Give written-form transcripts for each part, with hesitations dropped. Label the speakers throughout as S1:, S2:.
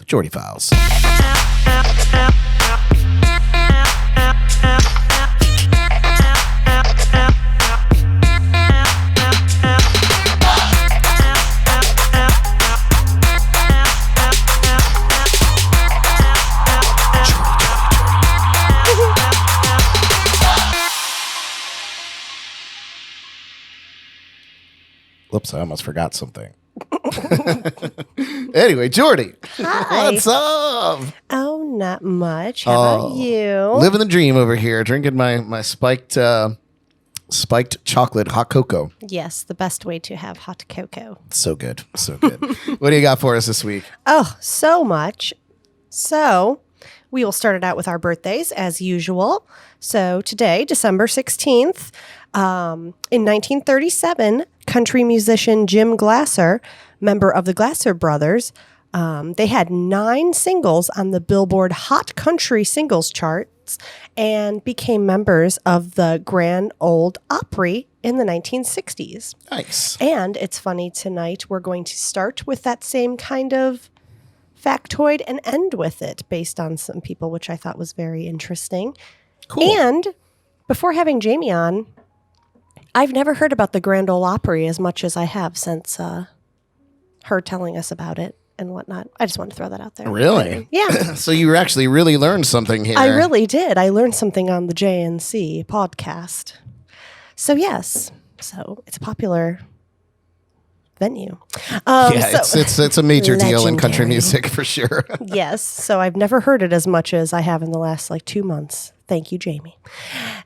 S1: Jordy Files. Whoops, I almost forgot something. Anyway, Jordy.
S2: Hi.
S1: What's up?
S2: Oh, not much. How about you?
S1: Living the dream over here, drinking my spiked chocolate hot cocoa.
S2: Yes, the best way to have hot cocoa.
S1: So good. So good. What do you got for us this week?
S2: Oh, so much. So we will start it out with our birthdays as usual. So today, December 16th, in 1937, country musician Jim Glasser, member of the Glasser Brothers, they had 9 singles on the Billboard Hot Country Singles charts and became members of the Grand Ole Opry in the 1960s.
S1: Nice.
S2: And it's funny, tonight we're going to start with that same kind of factoid and end with it based on some people, which I thought was very interesting.
S1: Cool.
S2: And before having Jamie on, I've never heard about the Grand Ole Opry as much as I have since her telling us about it and whatnot. I just wanted to throw that out there.
S1: Really?
S2: Yeah.
S1: So you actually really learned something here.
S2: I really did. I learned something on the JNC podcast. So yes. So it's a popular venue.
S1: It's a major deal in country
S2: Legendary.
S1: music for sure.
S2: Yes. So I've never heard it as much as I have in the last 2 months. Thank you, Jamie.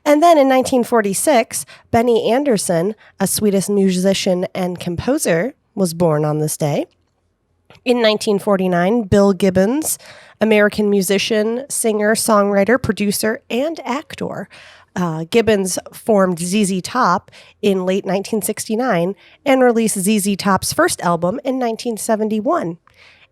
S2: And then in 1946, Benny Andersson, a Swedish musician and composer, was born on this day. In 1949, Bill Gibbons, American musician, singer, songwriter, producer, and actor. Gibbons formed ZZ Top in late 1969 and released ZZ Top's first album in 1971.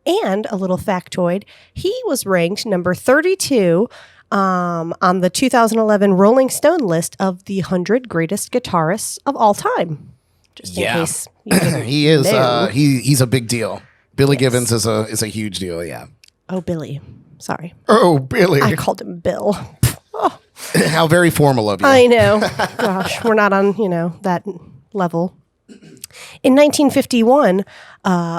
S2: And a little factoid, he was ranked number 32 on the 2011 Rolling Stone list of the 100 greatest guitarists of all time. Just in case you didn't
S1: He is.
S2: know.
S1: He's a big deal. Billy Gibbons is a huge deal. Yeah.
S2: Oh, Billy. Sorry.
S1: Oh, Billy.
S2: I called him Bill. Oh,
S1: How very formal of you.
S2: I know. Gosh, we're not on, that level. In 1951,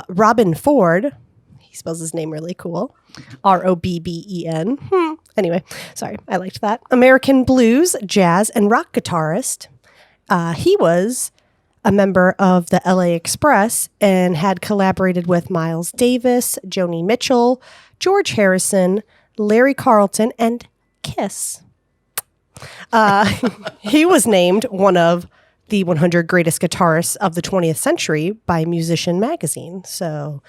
S2: Robin Ford, he spells his name really cool, Robben. Anyway, sorry, I liked that. American blues, jazz, and rock guitarist. He was a member of the LA Express and had collaborated with Miles Davis, Joni Mitchell, George Harrison, Larry Carlton, and Kiss. He was named one of the 100 greatest guitarists of the 20th century by Musician Magazine. So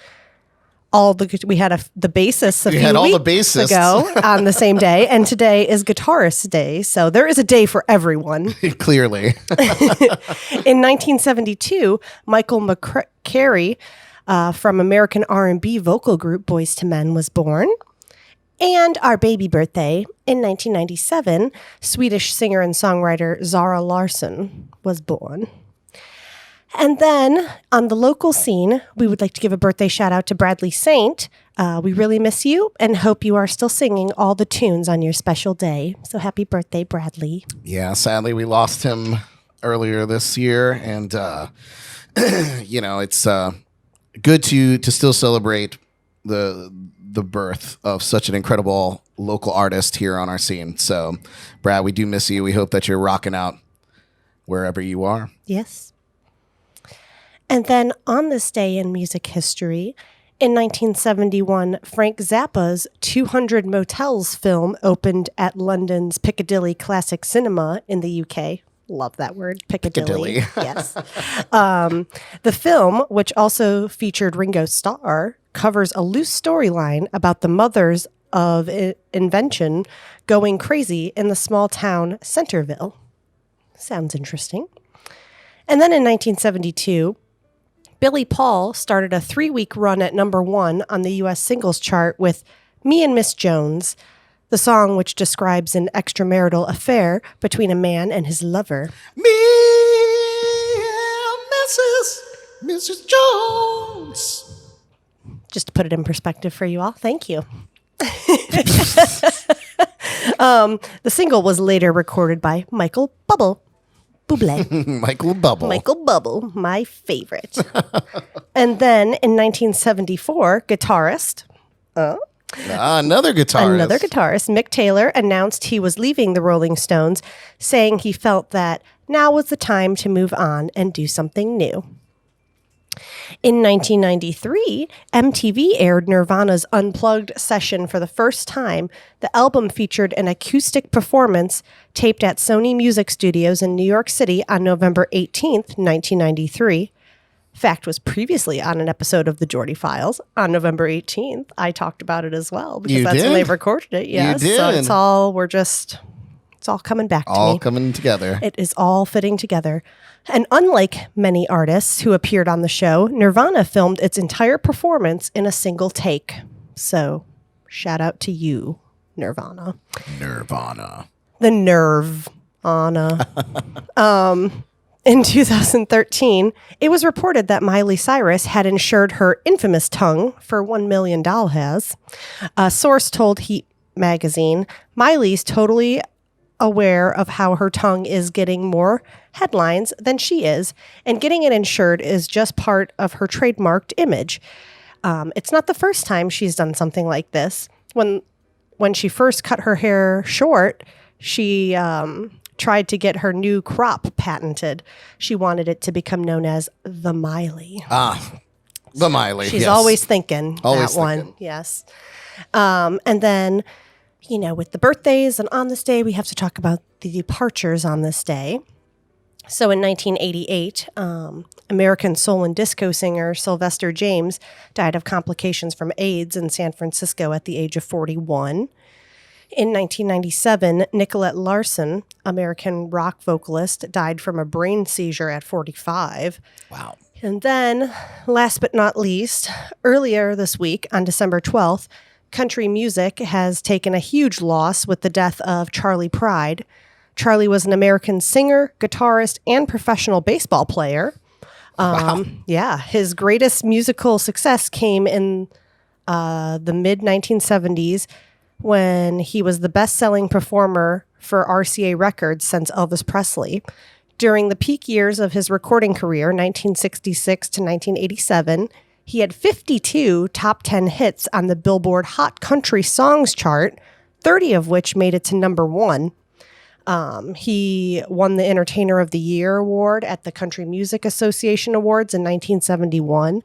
S2: we had the bassists a few weeks ago on the same day, and today is Guitarist Day. So there is a day for everyone.
S1: Clearly.
S2: In 1972, Michael McCary from American R&B vocal group Boyz II Men was born. And our baby birthday, in 1997, Swedish singer and songwriter Zara Larsson was born. And then on the local scene, we would like to give a birthday shout out to Bradley Saint. We really miss you and hope you are still singing all the tunes on your special day. So happy birthday, Bradley.
S1: Yeah, sadly we lost him earlier this year, and it's good to still celebrate the birth of such an incredible local artist here on our scene. So, Brad, we do miss you. We hope that you're rocking out wherever you are.
S2: Yes. And then on this day in music history, in 1971, Frank Zappa's 200 Motels film opened at London's Piccadilly Classic Cinema in the UK. Love that word, Piccadilly. Yes. The film, which also featured Ringo Starr, covers a loose storyline about the mothers of invention going crazy in the small town Centerville. Sounds interesting. And then in 1972, Billy Paul started a 3-week run at number 1 on the U.S. singles chart with Me and Miss Jones, the song which describes an extramarital affair between a man and his lover.
S1: Me and Mrs. Jones.
S2: Just to put it in perspective for you all. Thank you. The single was later recorded by Michael Bublé. Michael Bubble, my favorite. And then in 1974, guitarist.
S1: Another guitarist,
S2: Mick Taylor, announced he was leaving the Rolling Stones, saying he felt that now was the time to move on and do something new. In 1993, MTV aired Nirvana's Unplugged session for the first time. The album featured an acoustic performance taped at Sony Music Studios in New York City on November 18th, 1993. Fact was previously on an episode of the Jordy Files on November 18th. I talked about it as well because that's when they recorded it. Yes, so it's all coming back to me.
S1: All coming together.
S2: It is all fitting together. And unlike many artists who appeared on the show, Nirvana filmed its entire performance in a single take. So, shout out to you, Nirvana. The Nerve-ana. In 2013, it was reported that Miley Cyrus had insured her infamous tongue for $1 million. A source told Heat magazine, Miley's totally aware of how her tongue is getting more headlines than she is, and getting it insured is just part of her trademarked image. It's not the first time she's done something like this. When she first cut her hair short, she tried to get her new crop patented. She wanted it to become known as the Miley.
S1: The Miley.
S2: She's always thinking that one. Yes. And then, with the birthdays and on this day, we have to talk about the departures on this day. So in 1988, American soul and disco singer Sylvester James died of complications from AIDS in San Francisco at the age of 41. In 1997, Nicolette Larson, American rock vocalist, died from a brain seizure at 45.
S1: Wow.
S2: And then, last but not least, earlier this week, on December 12th, country music has taken a huge loss with the death of Charlie Pride. Charlie was an American singer, guitarist, and professional baseball player.
S1: Wow.
S2: Yeah, his greatest musical success came in the mid-1970s when he was the best-selling performer for RCA Records since Elvis Presley. During the peak years of his recording career, 1966 to 1987, he had 52 top 10 hits on the Billboard Hot Country Songs chart, 30 of which made it to number one. He won the Entertainer of the Year award at the Country Music Association Awards in 1971.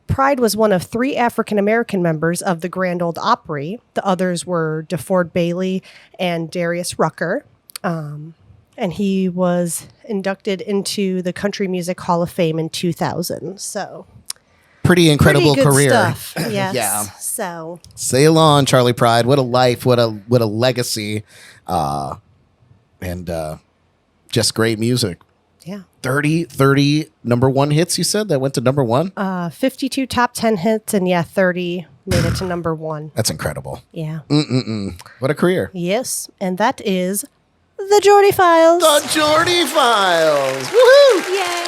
S2: Pride was one of 3 African-American members of the Grand Ole Opry. The others were DeFord Bailey and Darius Rucker. And he was inducted into the Country Music Hall of Fame in 2000. So,
S1: pretty incredible
S2: pretty good
S1: career.
S2: Stuff. Yes.
S1: Yeah.
S2: So,
S1: sail on, Charlie Pride. What a life. What a legacy. And just great music.
S2: yeah.
S1: 30 number one hits, you said, that went to number one?
S2: 52 top 10 hits, and 30 made it to number one.
S1: That's incredible.
S2: Yeah.
S1: What a career.
S2: Yes. And that is the Jordy Files.
S1: The Jordy Files. Woohoo!
S2: Yay!